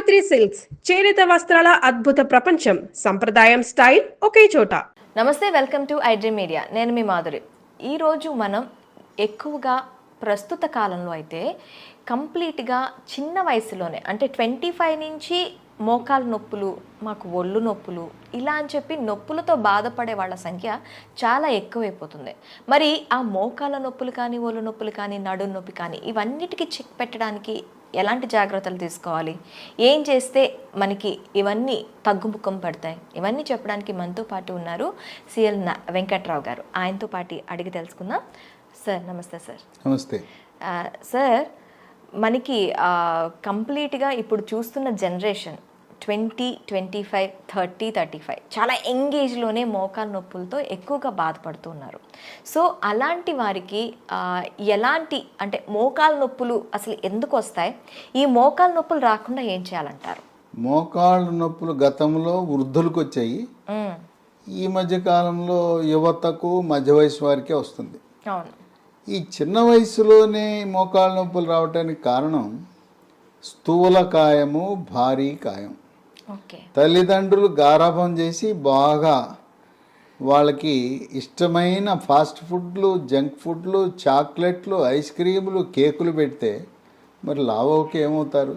Savitri silks చేనేత వస్త్రాల అద్భుత ప్రపంచం. సంప్రదాయం స్టైల్ ఒకే చోట. నమస్తే, వెల్కమ్ టు ఐడ్రీమ్ మీడియా. నేను మీ మాధురి. ఈరోజు మనం ఎక్కువగా ప్రస్తుత కాలంలో అయితే కంప్లీట్గా చిన్న వయసులోనే అంటే 25 నుంచి మోకాలు నొప్పులు, మాకు ఒళ్ళు నొప్పులు ఇలా అని చెప్పి నొప్పులతో బాధపడే వాళ్ళ సంఖ్య చాలా ఎక్కువైపోతుంది. మరి ఆ మోకాల నొప్పులు కానీ, ఒళ్ళు నొప్పులు కానీ, నడుము నొప్పి కానీ ఇవన్నిటికీ చెక్ పెట్టడానికి ఎలాంటి జాగ్రత్తలు తీసుకోవాలి, ఏం చేస్తే మనకి ఇవన్నీ తగ్గుముఖం పడతాయి, ఇవన్నీ చెప్పడానికి మనతో పాటు ఉన్నారు సిఎల్ వెంకట్రావు గారు. ఆయనతో పాటు అడిగి తెలుసుకుందాం. సార్ నమస్తే. సార్ నమస్తే. సార్, మనకి కంప్లీట్గా ఇప్పుడు చూస్తున్న జనరేషన్ 20, 25, 30, 35 చాలా ఎంగేజ్లోనే మోకాలు నొప్పులతో ఎక్కువగా బాధపడుతున్నారు. సో అలాంటి వారికి ఎలాంటి అంటే మోకాలు నొప్పులు అసలు ఎందుకు వస్తాయి, ఈ మోకాలు నొప్పులు రాకుండా ఏం చేయాలంటారు? మోకాళ్ళ నొప్పులు గతంలో వృద్ధులకు వచ్చాయి, ఈ మధ్య కాలంలో యువతకు మధ్య వయసు వారికే వస్తుంది. అవును. ఈ చిన్న వయసులోనే మోకాళ్ళ నొప్పులు రావడానికి కారణం స్థూలకాయము, భారీ కాయం. తల్లిదండ్రులు గారాబం చేసి బాగా వాళ్ళకి ఇష్టమైన ఫాస్ట్ ఫుడ్లు, జంక్ ఫుడ్లు, చాక్లెట్లు, ఐస్ క్రీములు, కేకులు పెడితే మరి లావోకి ఏమవుతారు?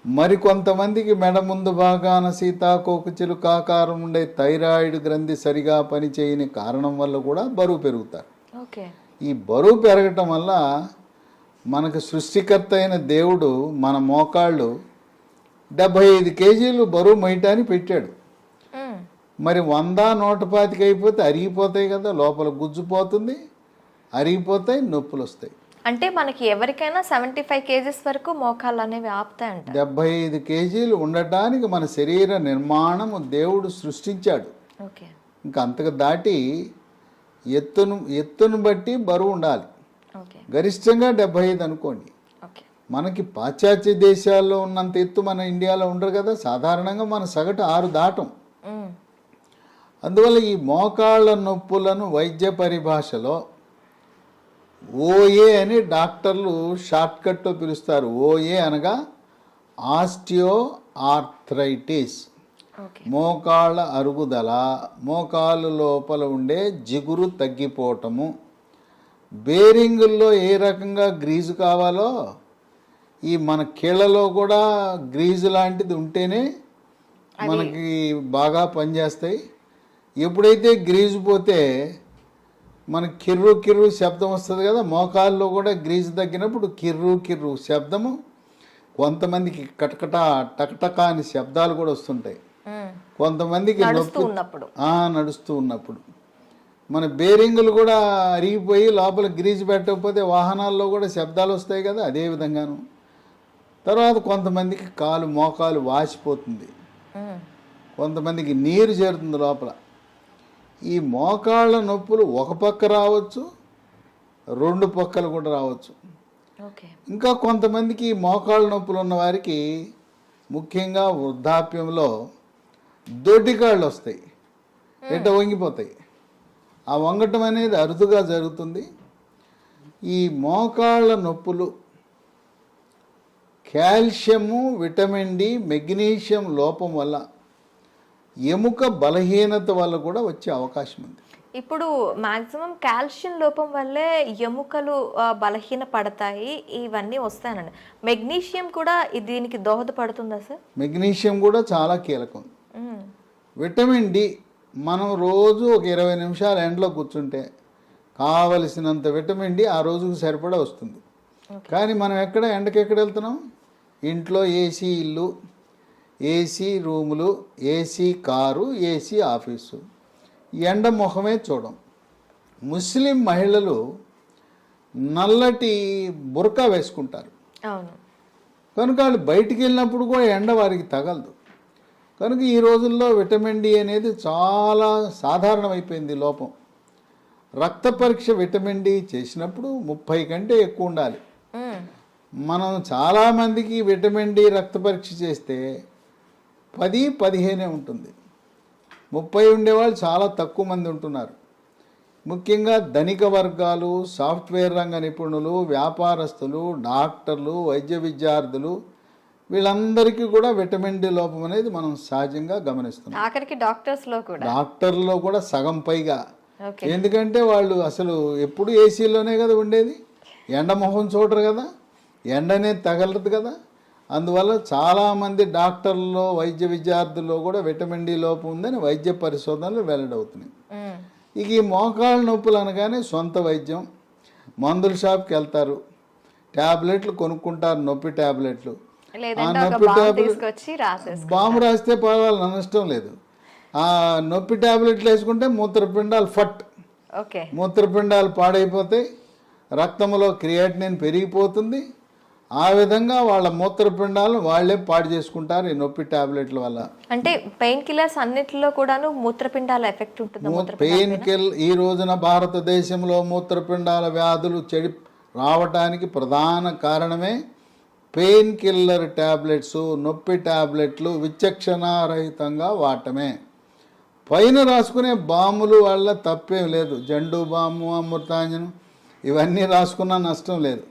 మరి కొంతమందికి మెడ ముందు భాగాన సీతాకోకచిలుక ఆకారం ఉండే థైరాయిడ్ గ్రంథి సరిగా పనిచేయని కారణం వల్ల కూడా బరువు పెరుగుతారు. ఈ బరువు పెరగటం వల్ల మనకు సృష్టికర్త అయిన దేవుడు మన మోకాళ్ళు 75 కేజీలు బరువు మోయటానికి పెట్టాడు. మరి 100, 125 అయిపోతే అరిగిపోతాయి కదా, లోపల గుజ్జుపోతుంది, అరిగిపోతాయి, నొప్పులు వస్తాయి. అంటే మనకి ఎవరికైనా 75 కేజీస్ వరకు మోకాళ్ళు అనేవి ఆపుతాయంట. 75 కేజీలు ఉండటానికి మన శరీర నిర్మాణము దేవుడు సృష్టించాడు. ఇంకా అంతకు దాటి ఎత్తును బట్టి బరువు ఉండాలి. గరిష్టంగా 75 అనుకోండి. మనకి పాశ్చాత్య దేశాల్లో ఉన్నంత ఎత్తు మన ఇండియాలో ఉండరు కదా, సాధారణంగా మన సగటు 6 దాటం. అందువల్ల ఈ మోకాళ్ళ నొప్పులను వైద్య పరిభాషలో ఓఏ అని డాక్టర్లు షార్ట్కట్లో పిలుస్తారు. ఓఏ అనగా ఆస్టియో ఆర్థరైటిస్, మోకాళ్ళ అరుగుదల, మోకాలు లోపల ఉండే జిగురు తగ్గిపోవటము. బేరింగుల్లో ఏ రకంగా గ్రీజు కావాలో ఈ మన కీళ్ళలో కూడా గ్రీజు లాంటిది ఉంటేనే మనకి బాగా పనిచేస్తాయి. ఎప్పుడైతే గ్రీజు పోతే మనకి కిర్రు కిర్రు శబ్దం వస్తుంది కదా, మోకాల్లో కూడా గ్రీజు తగ్గినప్పుడు కిర్రు కిర్రు శబ్దము, కొంతమందికి కటకట టకటక అని శబ్దాలు కూడా వస్తుంటాయి. కొంతమందికి నడుస్తూ ఉన్నప్పుడు మన బేరింగులు కూడా అరిగిపోయి లోపల గ్రీజు పెట్టకపోతే వాహనాల్లో కూడా శబ్దాలు వస్తాయి కదా, అదే విధంగాను. తర్వాత కొంతమందికి మోకాలు వాసిపోతుంది, కొంతమందికి నీరు చేరుతుంది లోపల. ఈ మోకాళ్ళ నొప్పులు ఒక పక్క రావచ్చు, 2 పక్కలు కూడా రావచ్చు. ఇంకా కొంతమందికి మోకాళ్ళ నొప్పులు ఉన్న వారికి ముఖ్యంగా వృద్ధాప్యంలో దొడ్డికాళ్ళు వస్తాయి, వంగిపోతాయి. ఆ వంగటం అనేది అరుదుగా జరుగుతుంది. ఈ మోకాళ్ళ నొప్పులు కాల్షియము, విటమిన్ డి, మెగ్నీషియం లోపం వల్ల, ఎముక బలహీనత వల్ల కూడా వచ్చే అవకాశం ఉంది. ఇప్పుడు మాక్సిమం కాల్షియం లోపం వల్లే ఎముకలు బలహీన పడతాయి, ఇవన్నీ వస్తాయనండి. మెగ్నీషియం కూడా దీనికి దోహదపడుతుందా సార్? మెగ్నీషియం కూడా చాలా కీలకం. విటమిన్ డి మనం రోజు ఒక 20 నిమిషాలు ఎండలో కూర్చుంటే కావలసినంత విటమిన్ డి ఆ రోజుకు సరిపడా వస్తుంది. కానీ మనం ఎండకెక్కడ వెళ్తున్నాం? ఇంట్లో ఏసీ ఇల్లు, ఏసీ రూములు, ఏసీ కారు, ఏసీ ఆఫీసు, ఎండ ముఖమే చూడం. ముస్లిం మహిళలు నల్లటి బురకా వేసుకుంటారు, కనుక వాళ్ళు బయటికి వెళ్ళినప్పుడు కూడా ఎండ వారికి తగలదు. కనుక ఈ రోజుల్లో విటమిన్ డి అనేది చాలా సాధారణమైపోయింది లోపం. రక్త పరీక్ష విటమిన్ డి చేసినప్పుడు 30 కంటే ఎక్కువ ఉండాలి. మనం చాలామందికి విటమిన్ డి రక్త పరీక్ష చేస్తే 10, 15 ఉంటుంది. 30 ఉండేవాళ్ళు చాలా తక్కువ మంది ఉంటున్నారు. ముఖ్యంగా ధనిక వర్గాలు, సాఫ్ట్వేర్ రంగ నిపుణులు, వ్యాపారస్తులు, డాక్టర్లు, వైద్య విద్యార్థులు, వీళ్ళందరికీ కూడా విటమిన్ డి లోపం అనేది మనం సహజంగా గమనిస్తున్నాం. ఆఖరికి డాక్టర్స్లో కూడా డాక్టర్లో కూడా సగం పైగా. ఓకే. ఎందుకంటే వాళ్ళు అసలు ఎప్పుడు ఏసీలోనే కదా ఉండేది, ఎండ మొహం చూడరు కదా, ఎండ అనేది తగలదు కదా. అందువల్ల చాలామంది డాక్టర్లలో వైద్య విద్యార్థుల్లో కూడా విటమిన్ డి లోపం ఉందని వైద్య పరిశోధనలు వెల్లడవుతున్నాయి. ఇక ఈ మోకాళ్ళ నొప్పులు అనగానే సొంత వైద్యం, మందుల షాప్కి వెళ్తారు, ట్యాబ్లెట్లు కొనుక్కుంటారు, నొప్పి ట్యాబ్లెట్లు. ఆ నొప్పి ట్యాబ్లెట్ బాంబు రాస్తే పర్వాలేదు, నష్టం లేదు. ఆ నొప్పి ట్యాబ్లెట్లు వేసుకుంటే మూత్రపిండాలు మూత్రపిండాలు పాడైపోతాయి, రక్తంలో క్రియాటినిన్ పెరిగిపోతుంది. ఆ విధంగా వాళ్ళ మూత్రపిండాలను వాళ్ళే పాడు చేసుకుంటారు ఈ నొప్పి టాబ్లెట్ల వల్ల. అంటే పెయిన్ కిల్లర్స్ అన్నిటిలో కూడాను మూత్రపిండాల ఎఫెక్ట్ ఉంటుంది. పెయిన్ కిల్ ఈ రోజున భారతదేశంలో మూత్రపిండాల వ్యాధులు చెడి రావటానికి ప్రధాన కారణమే పెయిన్ కిల్లర్ టాబ్లెట్స్, నొప్పి టాబ్లెట్లు విచక్షణారహితంగా వాడటమే. పైన రాసుకునే బాములు వల్ల తప్పేం లేదు, జండు బాము, అమృతాంజనం ఇవన్నీ రాసుకున్నా నష్టం లేదు.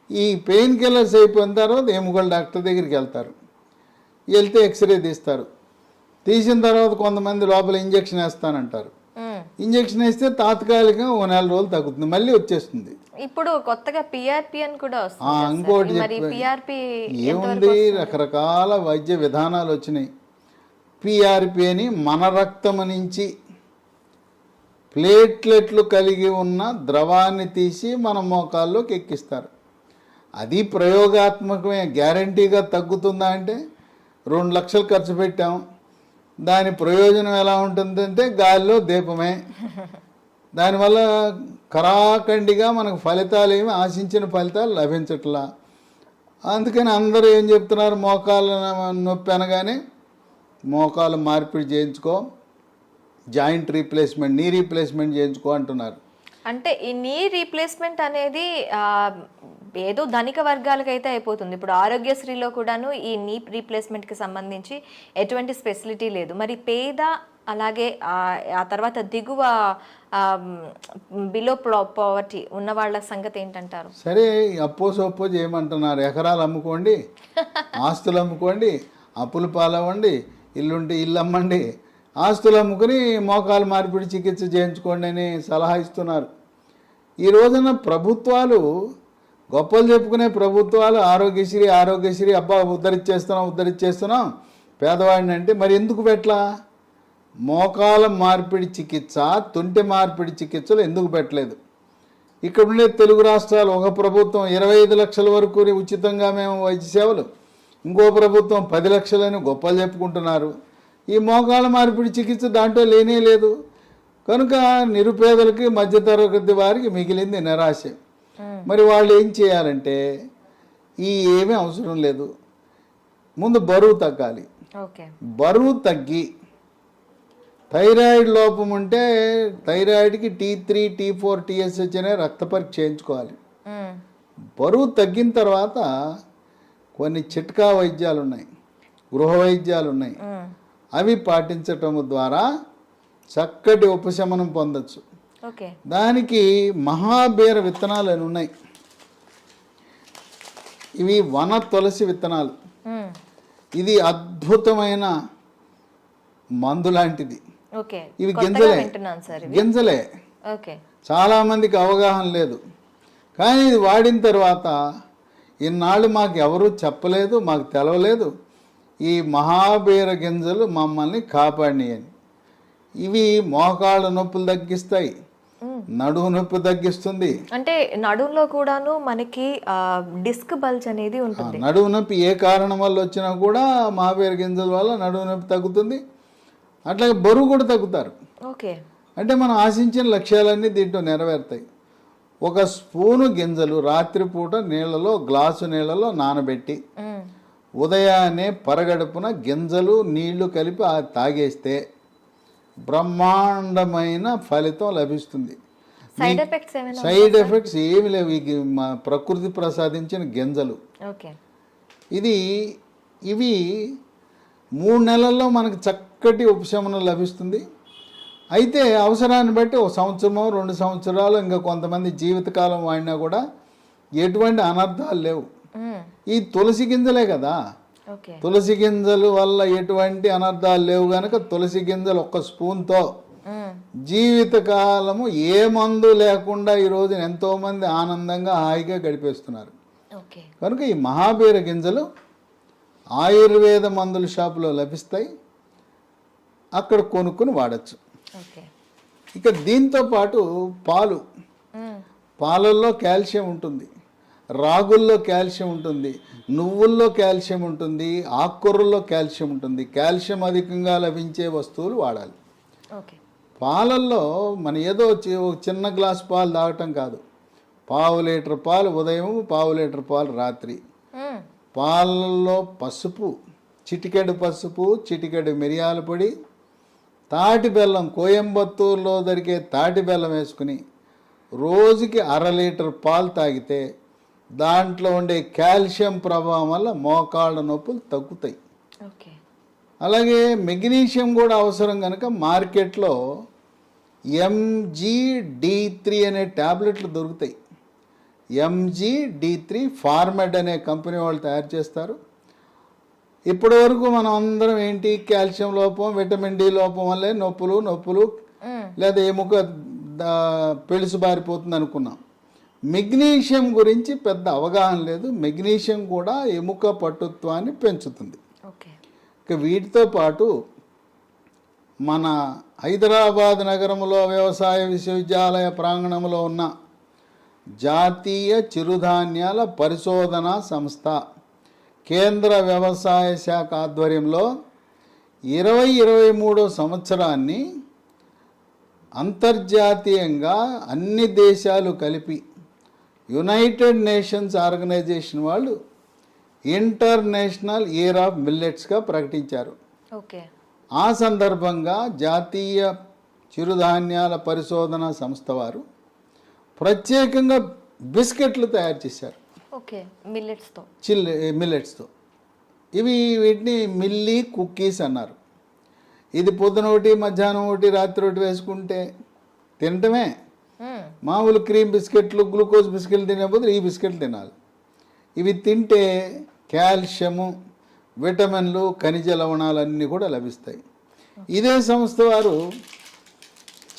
ఈ పెయిన్ కిల్లర్స్ అయిపోయిన తర్వాత ఎముకల డాక్టర్ దగ్గరికి వెళ్తారు, వెళ్తే ఎక్స్రే తీస్తారు, తీసిన తర్వాత కొంతమంది లోపల ఇంజక్షన్ వేస్తానంటారు. ఇంజక్షన్ వేస్తే తాత్కాలికంగా 1 నెల రోజులు తగ్గుతుంది, మళ్ళీ వచ్చేస్తుంది. ఇప్పుడు కొత్తగా పిఆర్పి అని కూడా వస్తుంది. ఇంకోటి ఏముంది, రకరకాల వైద్య విధానాలు వచ్చినాయి. పిఆర్పి అని మన రక్తం నుంచి ప్లేట్లెట్లు కలిగి ఉన్న ద్రవాన్ని తీసి మన మోకాల్లోకి ఎక్కిస్తారు. అది ప్రయోగాత్మకమే, గ్యారంటీగా తగ్గుతుందా అంటే 2 లక్షలు ఖర్చు పెట్టాం, దాని ప్రయోజనం ఎలా ఉంటుందంటే గాలిలో దీపమే. దానివల్ల కరాఖండిగా మనకు ఫలితాలు ఏమి ఆశించిన ఫలితాలు లభించట్లా. అందుకని అందరూ ఏం చెప్తున్నారు, మోకాళ్ళ నొప్పి అనగానే మోకాలు మార్పిడి చేయించుకో, జాయింట్ రీప్లేస్మెంట్, నీ రీప్లేస్మెంట్ చేయించుకో అంటున్నారు. అంటే ఈ నీ రీప్లేస్మెంట్ అనేది ఏదో ధనిక వర్గాలకైతే అయిపోతుంది. ఇప్పుడు ఆరోగ్యశ్రీలో కూడాను ఈ నీ రీప్లేస్మెంట్కి సంబంధించి ఎటువంటి ఫెసిలిటీ లేదు. మరి అలాగే ఆ తర్వాత దిగువ బిలో పావర్టీ ఉన్న వాళ్ళ సంగతి ఏంటంటారు? సరే, అప్పో చేయమంటున్నారు. ఎకరాలు అమ్ముకోండి, ఆస్తులు అమ్ముకోండి, అప్పులు పాలవ్వండి, ఇల్లుంటే ఇల్లు అమ్మండి, ఆస్తులు అమ్ముకుని మోకాలు మార్పిడి చికిత్స చేయించుకోండి అని సలహా ఇస్తున్నారు. ఈ రోజున ప్రభుత్వాలు, గొప్పలు చెప్పుకునే ప్రభుత్వాలు ఆరోగ్యశ్రీ అబ్బా ఉద్ధరించేస్తున్నాం పేదవాడిని అంటే, మరి ఎందుకు పెట్టలా? మోకాల మార్పిడి చికిత్స, తుంటి మార్పిడి చికిత్సలు ఎందుకు పెట్టలేదు? ఇక్కడ ఉండే తెలుగు రాష్ట్రాలు, ఒక ప్రభుత్వం 25 లక్షల వరకు ఉచితంగా మేము వైద్య సేవలు, ఇంకో ప్రభుత్వం 10 లక్షలని గొప్పలు చెప్పుకుంటున్నారు. ఈ మోకాళ్ళ మార్పిడి చికిత్స దాంట్లో లేనే లేదు. కనుక నిరుపేదలకి, మధ్యతరగతి వారికి మిగిలింది నిరాశ. మరి వాళ్ళు ఏం చేయాలంటే, ఏమీ అవసరం లేదు, ముందు బరువు తగ్గాలి. బరువు తగ్గి థైరాయిడ్ లోపం ఉంటే థైరాయిడ్కి T3, T4, TSH అనే రక్త పరీక్ష చేయించుకోవాలి. బరువు తగ్గిన తర్వాత కొన్ని చిట్కా వైద్యాలు ఉన్నాయి, గృహ వైద్యాలు ఉన్నాయి. అవి పాటించటం ద్వారా చక్కటి ఉపశమనం పొందొచ్చు. దానికి మహాబీర విత్తనాలు అని ఉన్నాయి. ఇవి వన తులసి విత్తనాలు. ఇది అద్భుతమైన మందు లాంటిది. ఇవి గింజలే. చాలా మందికి అవగాహన లేదు. కానీ ఇది వాడిన తర్వాత ఇన్నాళ్ళు మాకు ఎవరూ చెప్పలేదు, మాకు తెలవలేదు, ఈ మహాబీర గింజలు మమ్మల్ని కాపాడినాయి అని. ఇవి మోకాళ్ళ నొప్పులు తగ్గిస్తాయి, నడుము నొప్పి తగ్గిస్తుంది. అంటే నడుములో కూడాను మనకి డిస్క్ బల్జ్ అనేది ఉంటుంది. నడుము నొప్పి ఏ కారణం వల్ల వచ్చినా కూడా మహాబీర గింజల వల్ల నడుము నొప్పి తగ్గుతుంది. అట్లాగే బరువు కూడా తగ్గుతారు. అంటే మనం ఆశించిన లక్ష్యాలన్నీ దీంట్లో నెరవేరుతాయి. 1 స్పూను గింజలు రాత్రిపూట గ్లాసు నీళ్ళలో నానబెట్టి ఉదయాన్నే పరగడుపున గింజలు నీళ్లు కలిపి తాగేస్తే బ్రహ్మాండమైన ఫలితం లభిస్తుంది. సైడ్ ఎఫెక్ట్స్ ఏమి లేవు. మా ప్రకృతి ప్రసాదించిన గింజలు. ఇవి 3 నెలల్లో మనకు చక్కటి ఉపశమనం లభిస్తుంది. అయితే అవసరాన్ని బట్టి 1 సంవత్సరమో 2 సంవత్సరాలు, ఇంకా కొంతమంది జీవితకాలం వాడినా కూడా ఎటువంటి అనర్థాలు లేవు. ఈ తులసి గింజలే కదా, ఓకే. తులసి గింజలు వల్ల ఎటువంటి అనర్థాలు లేవు కనుక తులసి గింజలు ఒక్క స్పూన్తో జీవితకాలము ఏ మందు లేకుండా ఈ రోజున ఎంతోమంది ఆనందంగా హాయిగా గడిపేస్తున్నారు. ఓకే. కనుక ఈ మహాబీర గింజలు ఆయుర్వేద మందుల షాపులో లభిస్తాయి, అక్కడ కొనుక్కుని వాడచ్చు. ఓకే. ఇక దీంతో పాటు పాలల్లో కాల్షియం ఉంటుంది, రాగుల్లో కాల్షియం ఉంటుంది, నువ్వుల్లో కాల్షియం ఉంటుంది, ఆకుకూరల్లో కాల్షియం ఉంటుంది. కాల్షియం అధికంగా లభించే వస్తువులు వాడాలి. ఓకే. పాలల్లో మన ఏదో ఒక చిన్న గ్లాస్ పాలు తాగటం కాదు, పావు లీటర్ పాలు ఉదయం, పావు లీటర్ పాలు రాత్రి. పాలల్లో పసుపు, చిటికెడు పసుపు, చిటికెడు మిరియాల పొడి, తాటి బెల్లం, కోయంబత్తూరులో దొరికే తాటి బెల్లం వేసుకుని రోజుకి 1/2 లీటర్ పాలు తాగితే దాంట్లో ఉండే కాల్షియం ప్రభావం వల్ల మోకాళ్ళ నొప్పులు తగ్గుతాయి. ఓకే. అలాగే మెగ్నీషియం కూడా అవసరం కనుక మార్కెట్లో MGD3 అనే ట్యాబ్లెట్లు దొరుకుతాయి. MGD3 ఫార్మెడ్ అనే కంపెనీ వాళ్ళు తయారు చేస్తారు. ఇప్పటి వరకు మనం అందరం ఏంటి, కాల్షియం లోపం, విటమిన్ డి లోపం వల్లే నొప్పులు లేదా ఎముక పెళుసు బారిపోతుంది అనుకున్నాం. మెగ్నీషియం గురించి పెద్ద అవగాహన లేదు. మెగ్నీషియం కూడా ఎముక పటుత్వాన్ని పెంచుతుంది. ఇక వీటితో పాటు మన హైదరాబాద్ నగరంలో వ్యవసాయ విశ్వవిద్యాలయ ప్రాంగణంలో ఉన్న జాతీయ చిరుధాన్యాల పరిశోధనా సంస్థ కేంద్ర వ్యవసాయ శాఖ ఆధ్వర్యంలో 2023 సంవత్సరాన్ని అంతర్జాతీయంగా అన్ని దేశాలు కలిపి యునైటెడ్ నేషన్స్ ఆర్గనైజేషన్ వాళ్ళు ఇంటర్నేషనల్ ఇయర్ ఆఫ్ మిల్లెట్స్గా ప్రకటించారు. ఓకే. ఆ సందర్భంగా జాతీయ చిరుధాన్యాల పరిశోధన సంస్థ వారు ప్రత్యేకంగా బిస్కెట్లు తయారు చేశారు. ఓకే. మిల్లెట్స్తో. మిల్లెట్స్తో. వీటిని మిల్లీ కుక్కీస్ అన్నారు. ఇది పొద్దున ఒకటి, మధ్యాహ్నం ఒకటి, రాత్రి ఒకటి వేసుకుంటే తినటమే. మామూలు క్రీమ్ బిస్కెట్లు, గ్లూకోజ్ బిస్కెట్లు తినే బదులు ఈ బిస్కెట్లు తినాలి. ఇవి తింటే కాల్షియము, విటమిన్లు, ఖనిజ లవణాలన్నీ కూడా లభిస్తాయి. ఇదే సంస్థ వారు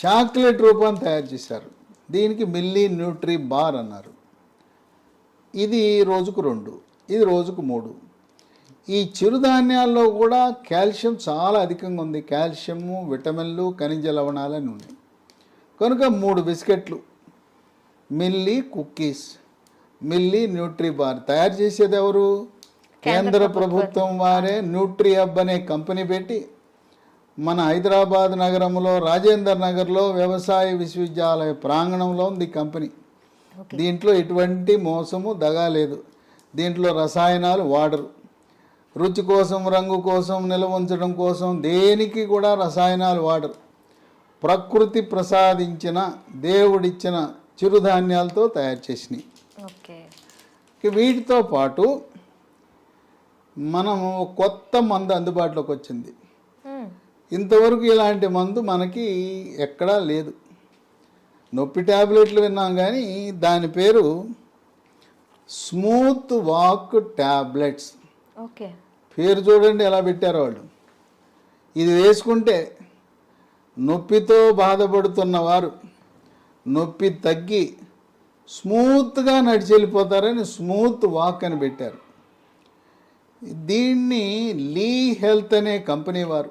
చాక్లెట్ రూపాన్ని తయారు చేశారు. దీనికి మిల్లీ న్యూట్రీ బార్ అన్నారు. ఇది రోజుకు 2, ఇది రోజుకు 3. ఈ చిరుధాన్యాల్లో కూడా కాల్షియం చాలా అధికంగా ఉంది. కాల్షియము, విటమిన్లు, ఖనిజ లవణాలని ఉన్నాయి. కనుక 3 బిస్కెట్లు, milli cookies, milli Nutri bar తయారు చేసేది ఎవరు? కేంద్ర ప్రభుత్వం వారే న్యూట్రీ హబ్ అనే కంపెనీ పెట్టి మన హైదరాబాద్ నగరంలో రాజేందర్ నగర్లో వ్యవసాయ విశ్వవిద్యాలయ ప్రాంగణంలో ఉంది కంపెనీ. దీంట్లో ఎటువంటి మోసము దగా లేదు. దీంట్లో రసాయనాలు వాడరు. రుచి కోసం, రంగు కోసం, నిల్వ ఉంచడం కోసం దేనికి కూడా రసాయనాలు వాడరు. ప్రకృతి ప్రసాదించిన, దేవుడిచ్చిన చిరుధాన్యాలతో తయారు చేసినాయి. వీటితో పాటు మనము కొత్త మందు అందుబాటులోకి వచ్చింది. ఇంతవరకు ఇలాంటి మందు మనకి ఎక్కడా లేదు. నొప్పి ట్యాబ్లెట్లు విన్నాం కానీ దాని పేరు స్మూత్ వాక్ ట్యాబ్లెట్స్. ఓకే. పేరు చూడండి ఎలా పెట్టారో వాళ్ళు. ఇది వేసుకుంటే నొప్పితో బాధపడుతున్న వారు నొప్పి తగ్గి స్మూత్గా నడిచి వెళ్ళిపోతారని స్మూత్ వాక్ అని పెట్టారు. దీన్ని లీ హెల్త్ అనే కంపెనీ వారు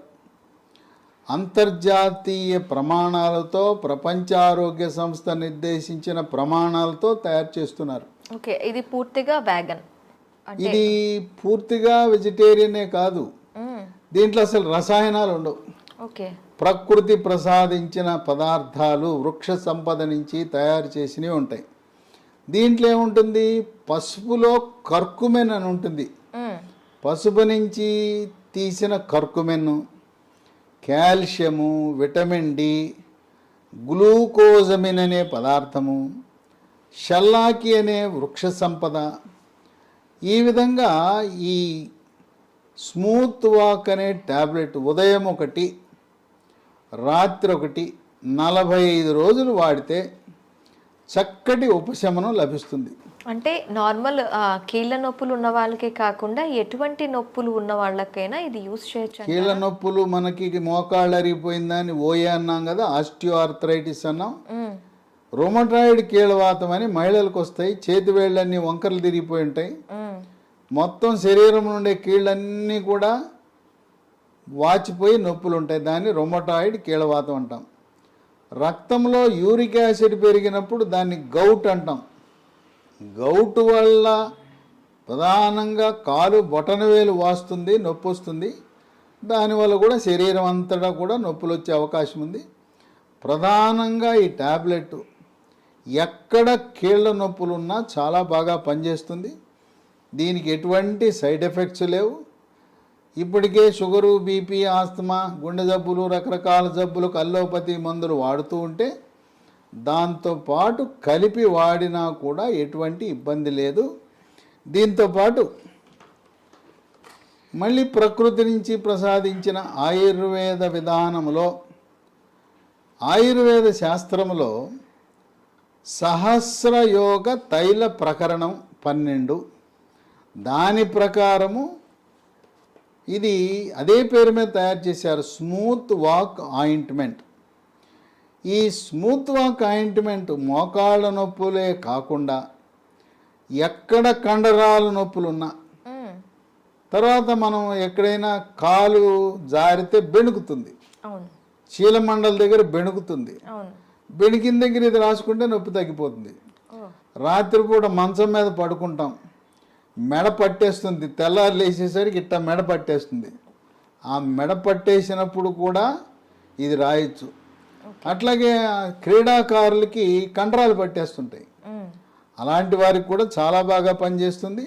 అంతర్జాతీయ ప్రమాణాలతో, ప్రపంచ ఆరోగ్య సంస్థ నిర్దేశించిన ప్రమాణాలతో తయారు చేస్తున్నారు. ఓకే. ఇది పూర్తిగా వేగన్. ఇది పూర్తిగా వెజిటేరియనే కాదు, దీంట్లో అసలు రసాయనాలు ఉండవు. ఓకే. ప్రకృతి ప్రసాదించిన పదార్థాలు, వృక్ష సంపద నుంచి తయారు చేసినవి ఉంటాయి. దీంట్లో ఏముంటుంది? పసుపులో కర్కుమెన్ అని ఉంటుంది. పసుపు నుంచి తీసిన కర్కుమెన్, కాల్షియము, విటమిన్ డి, గ్లూకోజమిన్ అనే పదార్థము, షల్లాకి అనే వృక్ష సంపద. ఈ విధంగా ఈ స్మూత్ వాక్ అనే ట్యాబ్లెట్ ఉదయం 1, రాత్రి 1, 45 రోజులు వాడితే చక్కటి ఉపశమనం లభిస్తుంది. అంటే నార్మల్ కీళ్ళ నొప్పులు ఉన్న వాళ్ళకే కాకుండా ఎటువంటి నొప్పులు ఉన్న వాళ్ళకైనా ఇది యూస్ చేయొచ్చు. కీళ్ళ నొప్పులు మనకి మోకాళ్ళు అరిగిపోయిందని ఓఏ అన్నాం కదా, ఆస్టియో ఆర్థరైటిస్ అన్నాం. రొమటాయిడ్ కీళ్ళవాతం అని మహిళలకు వస్తాయి. చేతి వేళ్ళన్నీ వంకరలు తిరిగిపోయి ఉంటాయి. మొత్తం శరీరం నుండే కీళ్ళన్నీ కూడా వాచిపోయి నొప్పులు ఉంటాయి. దాన్ని రొమటాయిడ్ కీళ్ళవాతం అంటాం. రక్తంలో యూరిక్ యాసిడ్ పెరిగినప్పుడు దాన్ని గౌట్ అంటాం. గౌట్ వల్ల ప్రధానంగా కాలు బొటనవేలు వాస్తుంది, నొప్పి వస్తుంది. దానివల్ల కూడా శరీరం అంతటా కూడా నొప్పులు వచ్చే అవకాశం ఉంది. ప్రధానంగా ఈ ట్యాబ్లెట్ ఎక్కడ కీళ్ళ నొప్పులు ఉన్నా చాలా బాగా పనిచేస్తుంది. దీనికి ఎటువంటి సైడ్ ఎఫెక్ట్స్ లేవు. ఇప్పటికే షుగరు, బీపీ, ఆస్తమా, గుండె జబ్బులు, రకరకాల జబ్బులకు అల్లోపతి మందులు వాడుతూ ఉంటే దాంతోపాటు కలిపి వాడినా కూడా ఎటువంటి ఇబ్బంది లేదు. దీంతోపాటు మళ్ళీ ప్రకృతి నుంచి ప్రసాదించిన ఆయుర్వేద విధానంలో, ఆయుర్వేద శాస్త్రంలో సహస్రయోగ తైల ప్రకరణం 12, దాని ప్రకారము ఇది అదే పేరు మీద తయారు చేశారు, స్మూత్ వాక్ ఆయింట్మెంట్. ఈ స్మూత్ వాక్ ఆయింట్మెంట్ మోకాళ్ళ నొప్పులే కాకుండా ఎక్కడ కండరాల నొప్పులున్నా, తర్వాత మనం ఎక్కడైనా కాలు జారితే బెణుకుతుంది, చీలమండల దగ్గర బెణుకుతుంది, బెణికిన దగ్గర ఇది రాసుకుంటే నొప్పి తగ్గిపోతుంది. రాత్రిపూట మంచం మీద పడుకుంటాం, మెడ పట్టేస్తుంది, తెల్లారు లేచేసరికి ఇట్లా మెడ పట్టేస్తుంది. ఆ మెడ పట్టేసినప్పుడు కూడా ఇది రాయొచ్చు. అట్లాగే క్రీడాకారులకి కండరాలు పట్టేస్తుంటాయి, అలాంటి వారికి కూడా చాలా బాగా పనిచేస్తుంది.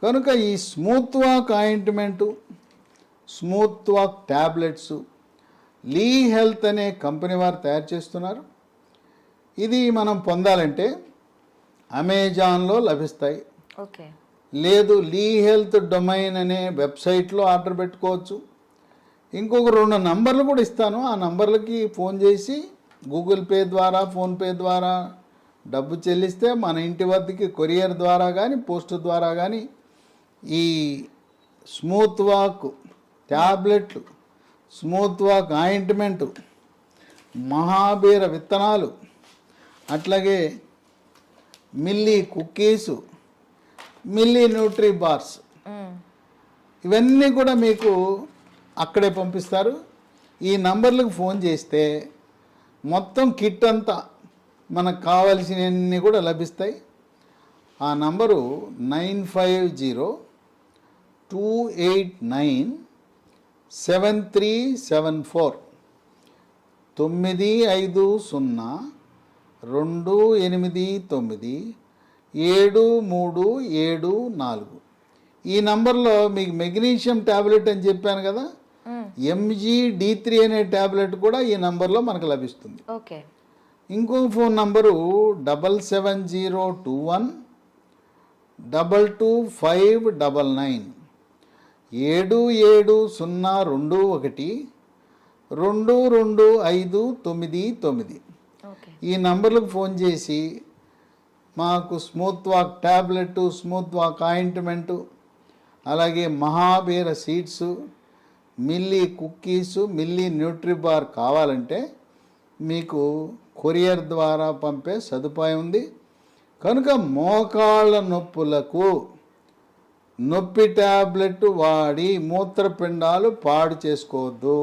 కనుక ఈ smooth walk ointment, smooth walk tablets Lee health అనే కంపెనీ వారు తయారు చేస్తున్నారు. ఇది మనం పొందాలంటే అమెజాన్లో లభిస్తాయి. ఓకే, లేదు లీ హెల్త్ డొమైన్ అనే వెబ్సైట్లో ఆర్డర్ పెట్టుకోవచ్చు. ఇంకొక 2 నంబర్లు కూడా ఇస్తాను. ఆ నంబర్లకి ఫోన్ చేసి గూగుల్ పే ద్వారా, ఫోన్పే ద్వారా డబ్బు చెల్లిస్తే మన ఇంటి వద్దకి కొరియర్ ద్వారా కానీ, పోస్ట్ ద్వారా కానీ ఈ స్మూత్ వాక్ ట్యాబ్లెట్లు, స్మూత్ వాక్ ఆయింట్మెంటు, మహాబీర విత్తనాలు, అట్లాగే మిల్లీ కుక్కీసు, మిల్లీ న్యూట్రీ బార్స్, ఇవన్నీ కూడా మీకు అక్కడే పంపిస్తారు. ఈ నంబర్లకు ఫోన్ చేస్తే మొత్తం కిట్ అంతా మనకు కావలసినవన్నీ కూడా లభిస్తాయి. ఆ నంబరు 9502897374 9502897374. ఈ నంబర్లో మీకు మెగ్నీషియం ట్యాబ్లెట్ అని చెప్పాను కదా, MGD3 అనే ట్యాబ్లెట్ కూడా ఈ నంబర్లో మనకు లభిస్తుంది. ఓకే, ఇంకో ఫోన్ నంబరు 77021222599 77021222599. ఈ నంబర్లకు ఫోన్ చేసి మాకు smooth walk tablet, smooth walk ointment, అలాగే మహాబీర సీడ్స్, మిల్లీ కుక్కీసు, మిల్లీ న్యూట్రీబార్ కావాలంటే మీకు కొరియర్ ద్వారా పంపే సదుపాయం ఉంది. కనుక మోకాళ్ళ నొప్పులకు నొప్పి ట్యాబ్లెట్ వాడి మూత్రపిండాలు పాడు చేసుకోవద్దు.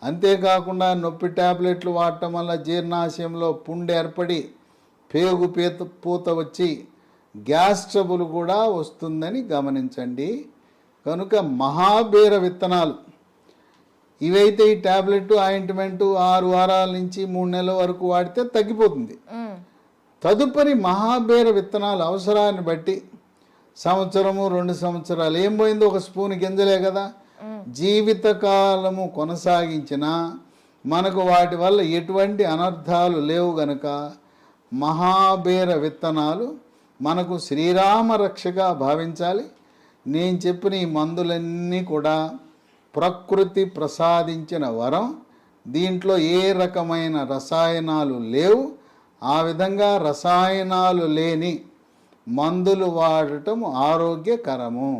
అంతేకాకుండా నొప్పి ట్యాబ్లెట్లు వాడటం వల్ల జీర్ణాశయంలో పుండు ఏర్పడి పేగు పూత వచ్చి గ్యాస్ ట్రబుల్ కూడా వస్తుందని గమనించండి. కనుక మహాబీర విత్తనాలు ఇవైతే ఈ ట్యాబ్లెట్ ఆయింట్మెంటు 6 వారాల నుంచి 3 నెలల వరకు వాడితే తగ్గిపోతుంది. తదుపరి మహాబీర విత్తనాలు అవసరాన్ని బట్టి సంవత్సరము 2 సంవత్సరాలు ఏం పోయిందో, ఒక స్పూన్ గింజలే కదా, జీవితకాలము కొనసాగించిన మనకు వాటి వల్ల ఎటువంటి అనర్థాలు లేవు గనుక మహాబీర విత్తనాలు మనకు శ్రీరామ రక్షగా భావించాలి. నేను చెప్పిన ఈ మందులన్నీ కూడా ప్రకృతి ప్రసాదించిన వరం. దీంట్లో ఏ రకమైన రసాయనాలు లేవు. ఆ విధంగా రసాయనాలు లేని మందులు వాడటం ఆరోగ్యకరము.